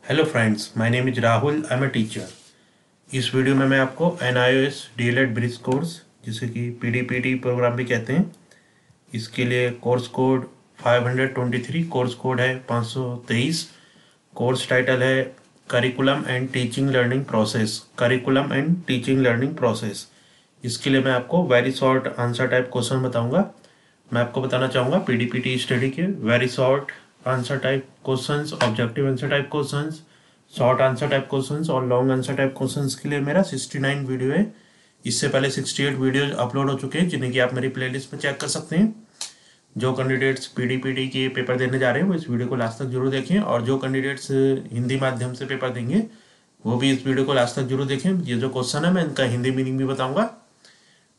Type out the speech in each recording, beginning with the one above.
Hello friends, my name is Rahul, I am a teacher. इस video में मैं आपको NIOS DLED ब्रिज कोर्स, जिसे कि PDPT प्रोग्राम भी कहते हैं, इसके लिए कोर्स कोड 523, कोर्स कोड है 523। कोर्स टाइटल है curriculum and teaching learning process. Curriculum and teaching learning process. इसके लिए मैं आपको very short answer type question बताऊंगा। मैं आपको बताना चाहूँगा PDPT स्टडी के very short answer type questions, objective answer type questions, short answer type questions और लॉन्ग आंसर टाइप क्वेश्चंस के लिए मेरा 69 वीडियो है। इससे पहले 68 वीडियो अपलोड हो चुके हैं, जिन्हें कि आप मेरी प्लेलिस्ट में चेक कर सकते हैं। जो कैंडिडेट्स PDPT के पेपर देने जा रहे हैं वो इस वीडियो को लास्ट तक जरूर देखें, और जो कैंडिडेट्स हिंदी माध्यम से पेपर देंगे वो भी इस वीडियो को लास्ट तक जरूर देखें। ये जो क्वेश्चन है मैं इनका हिंदी मीनिंग भी बताऊंगा।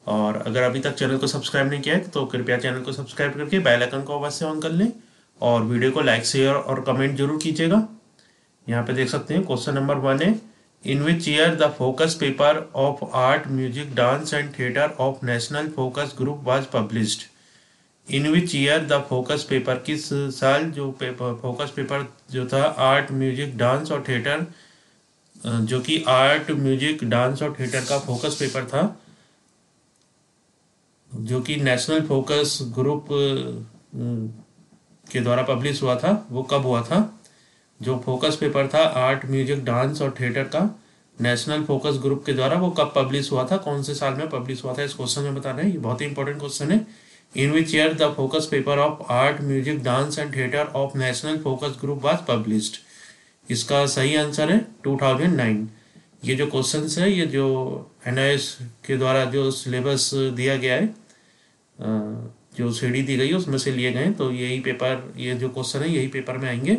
और अगर अभी तक चैनल को सब्सक्राइब नहीं किया है तो कृपया चैनल को सब्सक्राइब करके बेल आइकन को अवश्य ऑन कर लें, और वीडियो को लाइक, शेयर और कमेंट जरूर कीजिएगा। यहाँ पे देख सकते हैं क्वेश्चन नंबर 1 है, in which year the focus paper of art, music, dance and theatre of national focus group was published. In which year the focus paper, किस साल जो फोकस पेपर जो था आर्ट, म्यूजिक, डांस और theatre, जो कि art, music, dance और theatre का फोकस पेपर था, जो कि नेशनल फोकस ग्रुप के द्वारा पब्लिश हुआ था, वो कब हुआ था। जो फोकस पेपर था आर्ट, म्यूजिक, डांस और थिएटर का नेशनल फोकस ग्रुप के द्वारा, वो कब पब्लिश हुआ था, कौन से साल में पब्लिश हुआ था, इस क्वेश्चन में बताना है। ये बहुत ही इंपॉर्टेंट क्वेश्चन है। In which year the focus paper of art, music, dance and theatre of national focus group was published. इसका सही आंसर है 2009। ये जो क्वेश्चन है, ये जो NIOS के द्वारा जो सिलेबस दिया गया है, जो CD दी गई है उसमें से लिए गए, तो यही पेपर, ये जो क्वेश्चन है यही पेपर में आएंगे।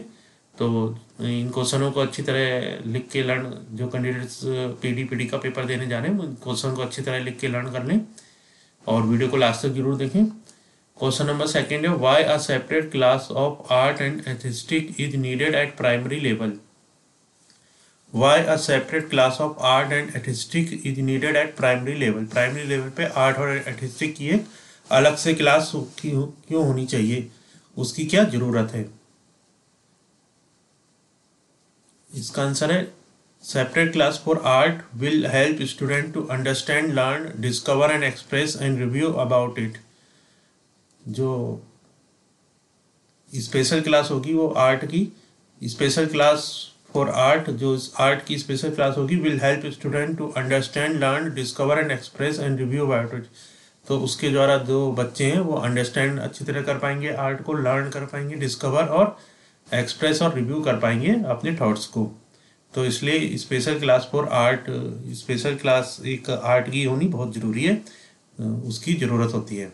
तो इन क्वेश्चनों को अच्छी तरह लिख के लर्न, जो कैंडिडेट्स PDPT का पेपर देने जा रहे हैं, उन क्वेश्चन को अच्छी तरह लिख के लर्न कर लें और वीडियो को लास्ट तक जरूर देखें। क्वेश्चन नंबर 2 है, why a separate class of art and aesthetics is needed eight primary level. Why a separate class of art and aesthetics is needed eight primary level. Primary level पे art और aesthetics की एक अलग से class क्यों होनी चाहिए, उसकी क्या जरूरत है। इसका आंसर है, separate class for art will help student to understand, learn, discover and express and review about it. जो स्पेशल क्लास होगी वो आर्ट की स्पेशल क्लास फॉर आर्ट, जो आर्ट की स्पेशल क्लास होगी, will help student to understand, learn, discover and express and review about it. तो उसके द्वारा जो बच्चे हैं वो अंडरस्टैंड अच्छी तरह कर पाएंगे, आर्ट को लर्न कर पाएंगे, डिस्कवर और एक्सप्रेस और रिव्यू कर पाएंगे अपने थॉट्स को। तो इसलिए special class for art, special class एक आर्ट की होनी बहुत ज़रूरी है, उसकी ज़रूरत होती है।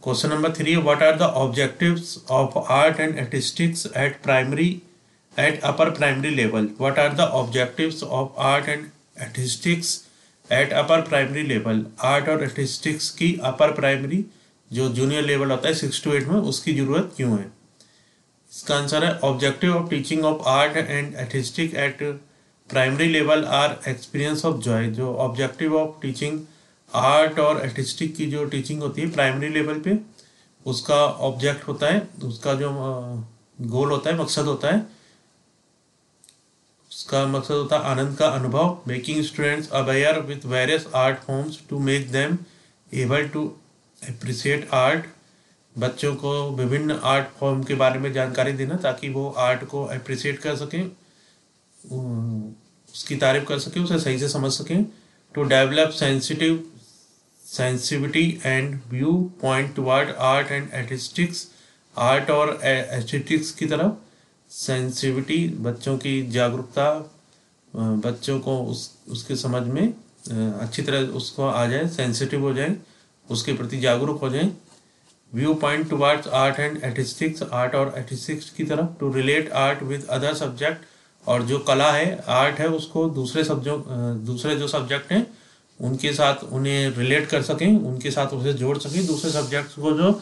Question number 3, what are the objectives of art and artistics at upper primary level. What are the objectives of art and artistics at upper primary level. Art और आर्टिस्टिक्स की अपर प्राइमरी, जो जूनियर लेवल होता है 6 to 8 में, उसकी ज़रूरत क्यों है। इसका आंसर है, objective of teaching of art and artistic at primary level are experience of joy. जो ऑब्जेक्टिव ऑफ टीचिंग आर्ट और आर्टिस्टिक की जो टीचिंग होती है प्राइमरी लेवल पे, उसका ऑब्जेक्ट होता है, उसका जो गोल होता है, मकसद होता है, उसका मकसद होता है आनंद का अनुभव, making students aware with various art forms to make them able to appreciate art. बच्चों को विभिन्न आर्ट फॉर्म के बारे में जानकारी देना ताकि वो आर्ट को अप्रिशिएट कर सकें, उसकी तारीफ कर सकें, उसे सही से समझ सकें। To develop sensitivity and view point toward art and artistics. Art और एस्थेटिक्स की तरफ सेंसिटिविटी, बच्चों की जागरूकता, बच्चों को उसके समझ में अच्छी तरह उसको आ जाए, सेंसिटिव हो जाए, उसके प्रति जागरूक हो जाए। View point towards art and artistics, art और आर्टिस्टिक्स की तरफ। To relate art with other subject, और जो कला है, आर्ट है, उसको दूसरे जो सब्जेक्ट हैं उनके साथ उन्हें रिलेट कर सकें, उनके साथ उसे जोड़ सकें, दूसरे सब्जेक्ट्स को जो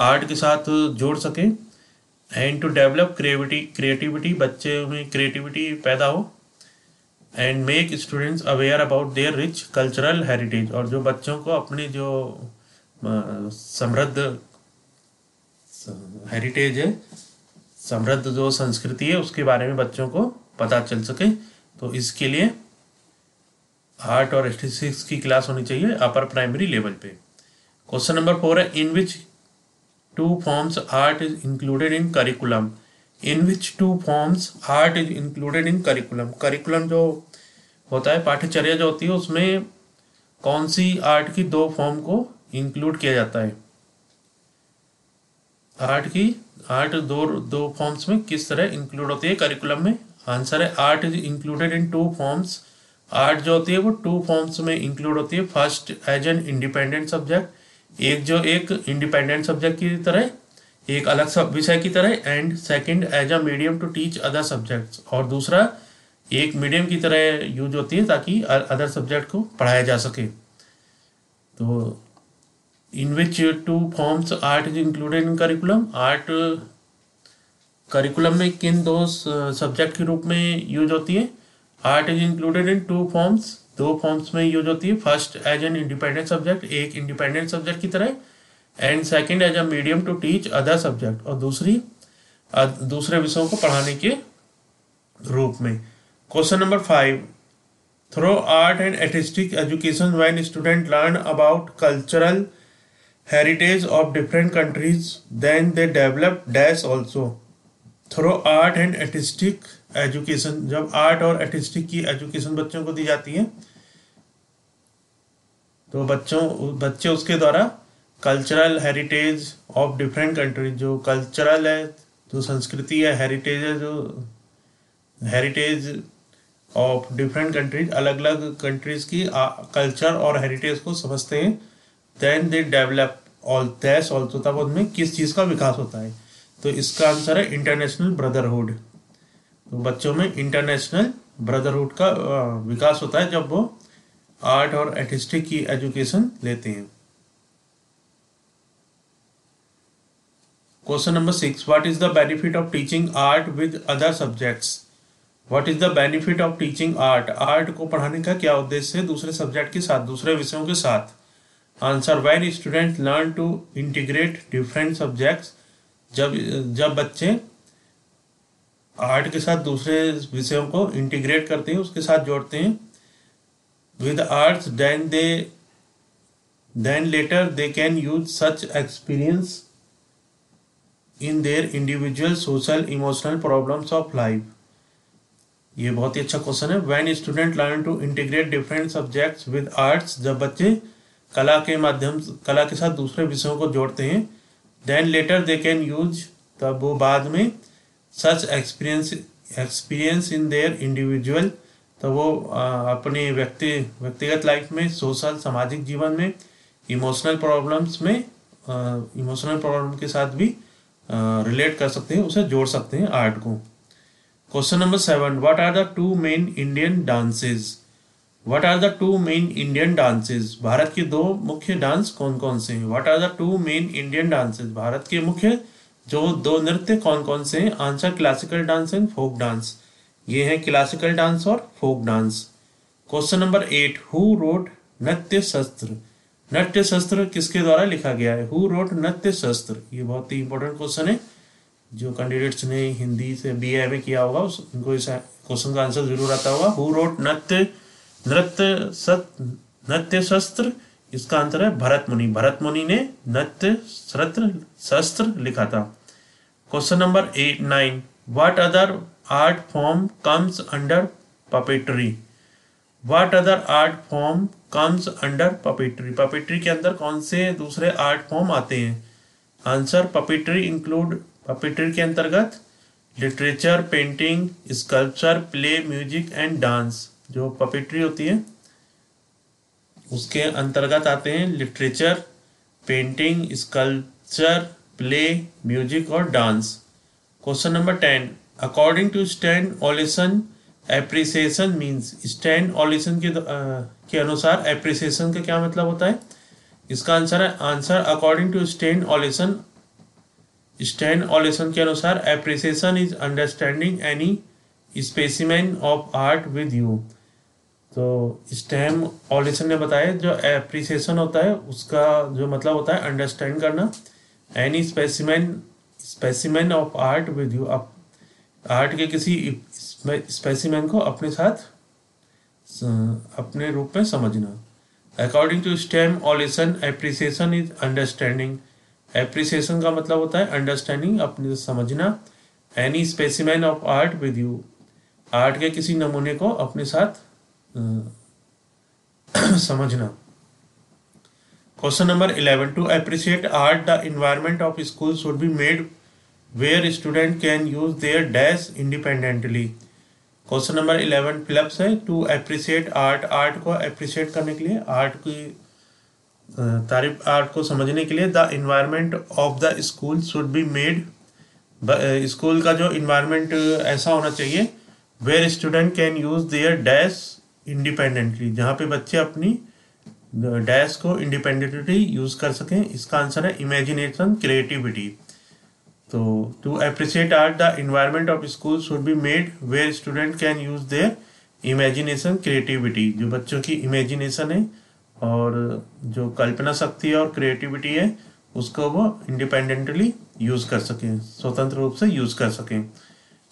आर्ट के साथ जोड़ सकें। एंड टू डेवलप क्रिएटिविटी, बच्चे में क्रिएटिविटी पैदा हो। And make students aware about their rich cultural heritage, और जो बच्चों को अपनी जो समृद्ध हेरिटेज है, समृद्ध जो संस्कृति है, उसके बारे में बच्चों को पता चल सके। तो इसके लिए आर्ट और स्टैटिस्टिक्स की क्लास होनी चाहिए अपर प्राइमरी लेवल पे। क्वेश्चन नंबर 4 है, in which two forms art is included in curriculum. In which two forms art is included in curriculum. Curriculum जो होता है, पाठ्यचर्या जो होती है, उसमें कौन सी आर्ट की दो फॉर्म को इंक्लूड किया जाता है। आर्ट दो फॉर्म्स में किस तरह इंक्लूड होती है करिकुलम में। आंसर है art is included in two forms. Art जो होती है वो टू फॉर्म्स में इंक्लूड होती है। First as an independent subject, एक इंडिपेंडेंट सब्जेक्ट की तरह, एक अलग सब विषय की तरह। And second as a medium to teach other subjects, और दूसरा एक मीडियम की तरह यूज होती है ताकि अदर सब्जेक्ट को पढ़ाया जा सके। तो in which two forms art is included in curriculum. Art curriculum में किन दो सब्जेक्ट के रूप में यूज होती है। Art is included in two forms, दो फॉर्म्स में यूज होती है। First as an independent subject, एक इंडिपेंडेंट सब्जेक्ट की तरह। And second as a medium to teach other subject, और दूसरे विषयों को पढ़ाने के रूप में। Question number 5, through art and artistic education when student learn about cultural heritage of different countries then they develop dash also. Through art and artistic education, जब art और आर्टिस्टिक की एजुकेशन बच्चों को दी जाती है तो बच्चे उसके द्वारा cultural heritage of different countries, जो कल्चरल है, जो संस्कृति है, हेरिटेज है, जो हेरिटेज ऑफ डिफरेंट कंट्रीज, अलग अलग कंट्रीज की कल्चर और हेरिटेज को समझते हैं। Then they develop all dash also, तब उनमें किस चीज़ का विकास होता है। तो इसका आंसर है इंटरनेशनल ब्रदरहुड। तो बच्चों में इंटरनेशनल ब्रदरहुड का विकास होता है जब वो आर्ट और आर्टिस्टिक की एजुकेशन लेते हैं। Question number 6, what is the benefit of teaching art with other subjects. What is the benefit of teaching art. Art को पढ़ाने का क्या उद्देश्य है दूसरे सब्जेक्ट के साथ, दूसरे विषयों के साथ। Answer, when student learn to integrate different subjects, जब बच्चे आर्ट के साथ दूसरे विषयों को इंटीग्रेट करते हैं, उसके साथ जोड़ते हैं with arts, then later they can use such experience in their individual social emotional problems of life. ये बहुत ही अच्छा क्वेश्चन है। When student learn to integrate different subjects with arts, जब बच्चे कला के साथ दूसरे विषयों को जोड़ते हैं। Then later they can use, तब वो बाद में such experience in their individual, तो वो अपने व्यक्तिगत लाइफ में, सोशल सामाजिक जीवन में, इमोशनल प्रॉब्लम के साथ भी रिलेट कर सकते हैं, उसे जोड़ सकते हैं आर्ट को। Question number 7, what are the two main Indian dances. What are the two main Indian dances. Bharat के दो मुख्य डांस कौन कौन से हैं। What are the two main Indian dances, Bharat के मुख्य जो दो नृत्य कौन कौन से हैं। Answer, classical dance and folk dance. ये है क्लासिकल डांस और folk dance. Question number 8, who wrote Nritya Shastra. नृत्य शस्त्र किसके द्वारा लिखा गया है। हु रोट नृत्य शस्त्र, ये बहुत ही इंपॉर्टेंट क्वेश्चन है। जो कैंडिडेट्स ने हिंदी से BA में किया होगा उनको इस क्वेश्चन का आंसर जरूर आता होगा। हु रोट नृत्य शस्त्र, इसका आंसर है भरत मुनि। भरत मुनि ने नृत्य शस्त्र लिखा था। Question number 9, what other art form comes under puppetry. What other art form comes under puppetry. Puppetry के अंदर कौन से दूसरे आर्ट फॉर्म आते हैं। आंसर, पपेट्री के अंतर्गत literature, painting, sculpture, play, music and dance. जो पपेट्री होती है उसके अंतर्गत आते हैं literature, painting, sculpture, play, music और dance. Question number 10, according to Stan Ollison appreciation means. Stan Ollison के अनुसार एप्रिसिएशन का क्या मतलब होता है। इसका आंसर है, अकॉर्डिंग टू स्टैन ओलिसन के अनुसार appreciation is understanding any specimen of art with you. तो स्टैन ओलिसन ने बताया जो एप्रिसिएशन होता है उसका जो मतलब होता है अंडरस्टैंड करना। Any specimen of art with you, आप आर्ट के किसी स्पेसिमेन को अपने साथ अपने रूप में समझना। According to Stem Ollison, appreciation is understanding. Appreciation का मतलब होता है अंडरस्टैंडिंग, अपने समझना। Any specimen of art with you, art के किसी नमूने को अपने साथ समझना। Question number 11, to appreciate art the environment of school should be made where student can use their dash independently. Question number 11 fill ups है। टू अप्रिशिएट आर्ट, आर्ट को appreciate करने के लिए, आर्ट की तारीफ, आर्ट को समझने के लिए, the environment of the school should be made, school का जो इन्वायरमेंट ऐसा होना चाहिए where student can use their dash independently, जहाँ पे बच्चे अपनी डैश को इंडिपेंडेंटली यूज कर सकें। इसका आंसर है इमेजिनेशन, क्रिएटिविटी। तो to appreciate art the environment of school should be made where student can use their imagination, creativity. जो बच्चों की इमेजिनेशन है और जो कल्पना शक्ति है और क्रिएटिविटी है, उसको वो इंडिपेंडेंटली यूज कर सकें, स्वतंत्र रूप से यूज कर सकें।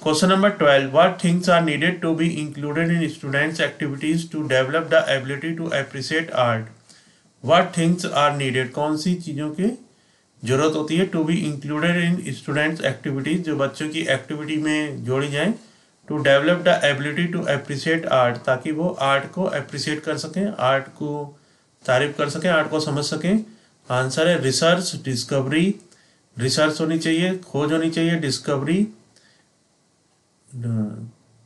Question number 12, what things are needed to be included in students activities to develop the ability to appreciate art. What things are needed, कौन सी चीज़ों की जरूरत होती है to be included in students activities, जो बच्चों की एक्टिविटी में जोड़ी जाए, to develop the ability to appreciate art, ताकि वो आर्ट को अप्रिशिएट कर सकें, आर्ट को तारीफ कर सकें, आर्ट को समझ सकें। आंसर है रिसर्च, डिस्कवरी। रिसर्च होनी चाहिए, खोज होनी चाहिए, डिस्कवरी,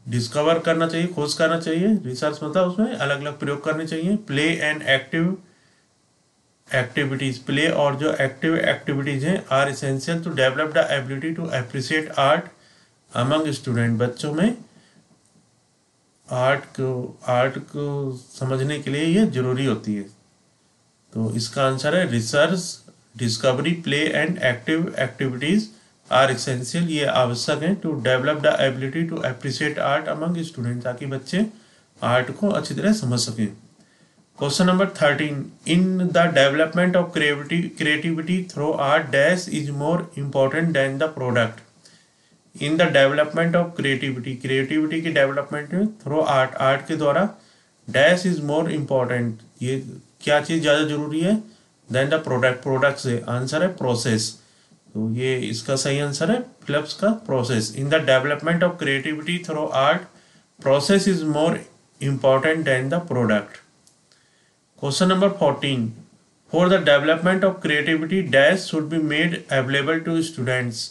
डिस्कवर करना चाहिए, खोज करना चाहिए। रिसर्च मतलब उसमें अलग अलग प्रयोग करने चाहिए। Play and active activities, play और जो एक्टिव एक्टिविटीज हैं are essential to develop the ability to appreciate art among student, बच्चों में आर्ट को समझने के लिए ये जरूरी होती है। तो इसका आंसर है research, discovery, play and active activities are essential, ये आवश्यक है to develop the ability to appreciate art among student, ताकि बच्चे आर्ट को अच्छी तरह समझ सकें। Question number 13, in the development of creativity through art dash is more important than the product. In the development of creativity, creativity की development में through art, art के द्वारा, डैश इज मोर इम्पोर्टेंट, ये क्या चीज़ ज़्यादा जरूरी है देन द प्रोडक्ट, प्रोडक्ट से। आंसर है प्रोसेस। तो ये इसका सही आंसर है फिलिप्स का process. In the development of creativity through art, process is more important than the product. Question number 14, for the development of creativity dash should be made available to students.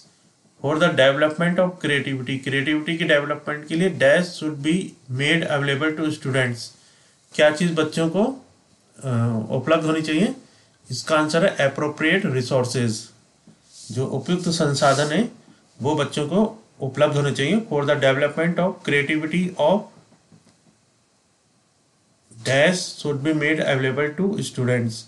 For the development of creativity, creativity के development के लिए dash should be made available to students, क्या चीज़ बच्चों को उपलब्ध होनी चाहिए। इसका आंसर है एप्रोप्रिएट रिसोर्सेज, जो उपयुक्त संसाधन है वो बच्चों को उपलब्ध होने चाहिए। For the development of creativity of dash should be made available to students.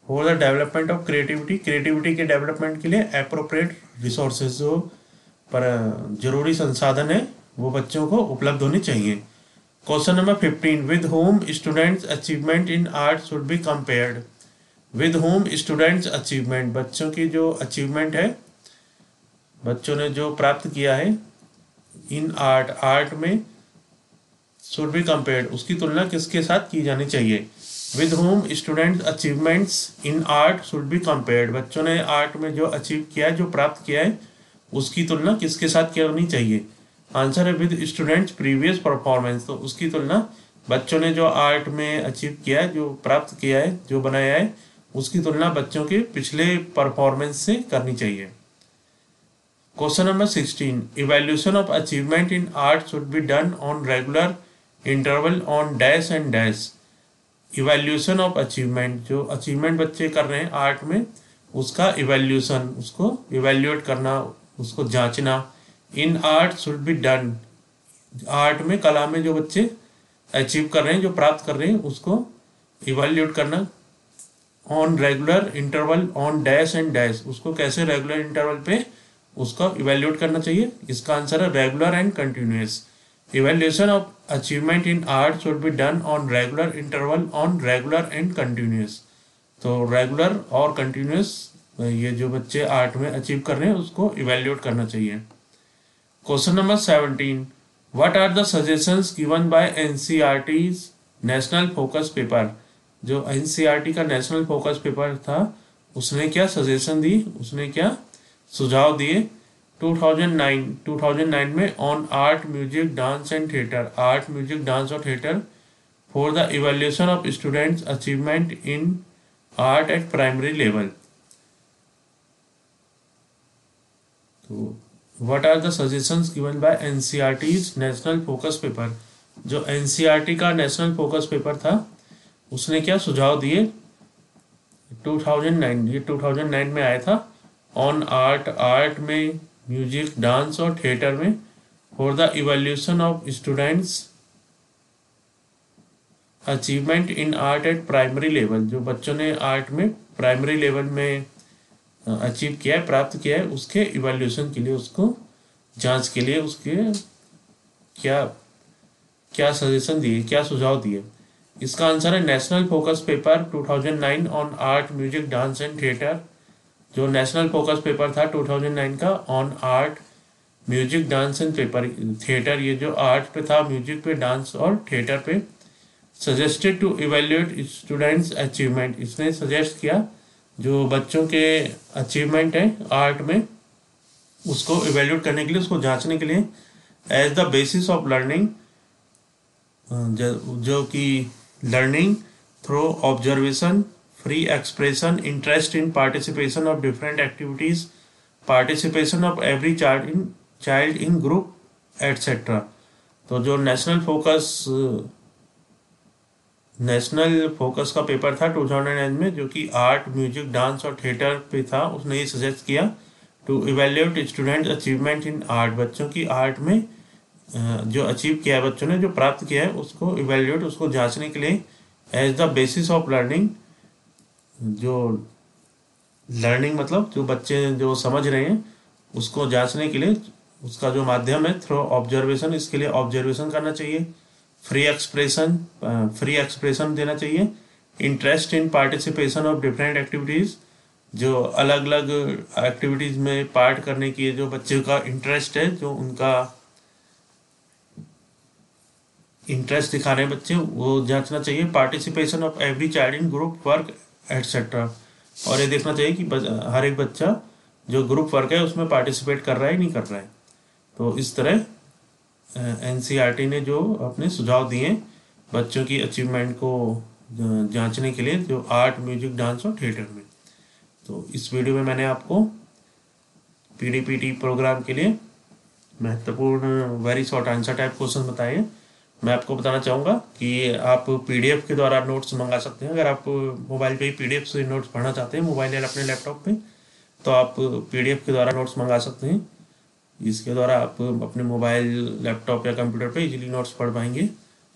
For the development of creativity, creativity के डेवलपमेंट के लिए एप्रोप्रिएट रिसोर्सेज, जो पर जरूरी संसाधन है वो बच्चों को उपलब्ध होने चाहिए। Question number 15, with home students achievement in art should be compared. With home students achievement, बच्चों की जो अचीवमेंट है, बच्चों ने जो प्राप्त किया है इन आर्ट, आर्ट में, शुड बी कंपेयर्ड, उसकी तुलना किसके साथ की जानी चाहिए। With home students achievements in art should be compared, बच्चों ने आर्ट में जो अचीव किया है, जो प्राप्त किया है, उसकी तुलना किसके साथ करनी चाहिए। आंसर है विद स्टूडेंट्स प्रीवियस परफॉर्मेंस, तो उसकी तुलना बच्चों ने जो आर्ट में अचीव किया है, जो प्राप्त किया है, जो बनाया है, उसकी तुलना बच्चों के पिछले परफॉर्मेंस से करनी चाहिए। Question number 16, evaluation of achievement in art should be done on regular interval on dash and dash. Evaluation of achievement, जो अचीवमेंट बच्चे कर रहे हैं आर्ट में, उसका इवैल्यूएशन, उसको इवैल्यूएट करना, उसको जांचना, इन art should be done, art में, कला में जो बच्चे अचीव कर रहे हैं, जो प्राप्त कर रहे हैं, उसको इवैल्यूएट करना on regular interval on dash and dash, उसको कैसे रेगुलर इंटरवल पे उसको इवैल्यूएट करना चाहिए। इसका आंसर है regular and continuous. Evaluation of achievement in art should be done on regular interval on regular and continuous. तो रेगुलर और कंटिन्यूअस ये जो बच्चे आर्ट में अचीव कर रहे हैं उसको इवेल्यूएट करना चाहिए। Question number 17, what are the suggestions given by NCERT's national focus paper. जो एनसीईआरटी का नेशनल फोकस पेपर था उसने क्या सजेशन दी, उसने क्या सुझाव दिए 2009 में on art music dance and theatre, art music dance और theatre for the evaluation of students achievement in art at primary level. तो what are the suggestions given by NCERT's national focus paper. जो NCERT का national focus paper था उसने क्या सुझाव दिए 2009, ये 2009 में आया था। ऑन आर्ट, आर्ट में, म्यूजिक, डांस और थिएटर में for the evaluation of students achievement in art at primary level. जो बच्चों ने आर्ट में प्राइमरी लेवल में अचीव किया है, प्राप्त किया है, उसके इवैल्यूएशन के लिए, उसको जांच के लिए उसके क्या क्या सजेशन दिए, क्या सुझाव दिए। इसका आंसर है national focus paper 2009 on art music dance and theatre. जो नेशनल फोकस पेपर था 2009 का on art music dance and paper theatre, ये जो आर्ट पे था, म्यूजिक पे, डांस और थिएटर पे, suggested to evaluate students achievement, इसने सजेस्ट किया जो बच्चों के अचीवमेंट है आर्ट में उसको इवेल्युएट करने के लिए, उसको जांचने के लिए as the basis of learning, जो कि learning through observation, free expression, interest in participation of different activities, participation of every child in group etcetera. तो जो नेशनल फोकस का पेपर था 2009 में, जो कि आर्ट, म्यूजिक, डांस और थिएटर पे था, उसने ये सजेस्ट किया to evaluate student achievement in art, बच्चों की आर्ट में जो अचीव किया है बच्चों ने, जो प्राप्त किया है, उसको इवेल्युएट, उसको जांचने के लिए as the basis of learning. जो लर्निंग मतलब जो बच्चे जो समझ रहे हैं उसको जांचने के लिए उसका जो माध्यम है थ्रू ऑब्जर्वेशन, इसके लिए ऑब्जर्वेशन करना चाहिए, फ्री एक्सप्रेशन देना चाहिए, interest in participation of different activities, जो अलग अलग एक्टिविटीज़ में पार्ट करने की जो बच्चे का इंटरेस्ट है, जो उनका इंटरेस्ट दिखा रहे हैं बच्चे, वो जांचना चाहिए, participation of every child in group work etcetera. और ये देखना चाहिए कि हर एक बच्चा जो ग्रुप वर्क है उसमें पार्टिसिपेट कर रहा है नहीं कर रहा है। तो इस तरह एनसीईआरटी ने जो अपने सुझाव दिए बच्चों की अचीवमेंट को जांचने के लिए, जो आर्ट, म्यूजिक, डांस और थिएटर में। तो इस वीडियो में मैंने आपको पीडीपीटी प्रोग्राम के लिए महत्वपूर्ण very short answer type question बताए। मैं आपको बताना चाहूँगा कि आप पीडीएफ के द्वारा नोट्स मंगा सकते हैं। अगर आप मोबाइल पे ही पीडीएफ से नोट्स पढ़ना चाहते हैं, मोबाइल या अपने लैपटॉप पे, तो आप पीडीएफ के द्वारा नोट्स मंगा सकते हैं। इसके द्वारा आप अपने मोबाइल, लैपटॉप या कंप्यूटर पे इजीली नोट्स पढ़ पाएंगे।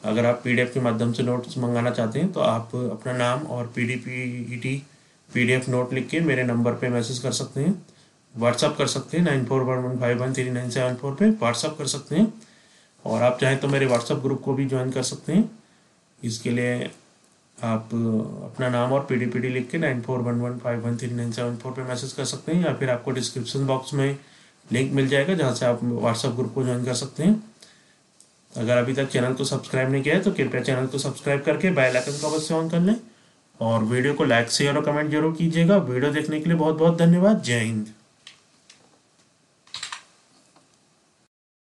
अगर आप पीडीएफ के माध्यम से नोट्स मंगाना चाहते हैं तो आप अपना नाम और पीडीपीटी पीडीएफ नोट लिख के मेरे नंबर पे मैसेज कर सकते हैं, व्हाट्सअप कर सकते हैं 9411513974 पे व्हाट्सअप कर सकते हैं। और आप चाहें तो मेरे व्हाट्सअप ग्रुप को भी ज्वाइन कर सकते हैं। इसके लिए आप अपना नाम और पीडीपीटी लिख के 9411513974 पे मैसेज कर सकते हैं, या फिर आपको डिस्क्रिप्शन बॉक्स में लिंक मिल जाएगा जहाँ से आप व्हाट्सएप ग्रुप को ज्वाइन कर सकते हैं। अगर अभी तक चैनल को सब्सक्राइब नहीं किया है तो कृपया चैनल को सब्सक्राइब करके बेल आइकन को अवश्य ऑन कर लें और वीडियो को लाइक, शेयर और कमेंट जरूर कीजिएगा। वीडियो देखने के लिए बहुत बहुत धन्यवाद। जय हिंद।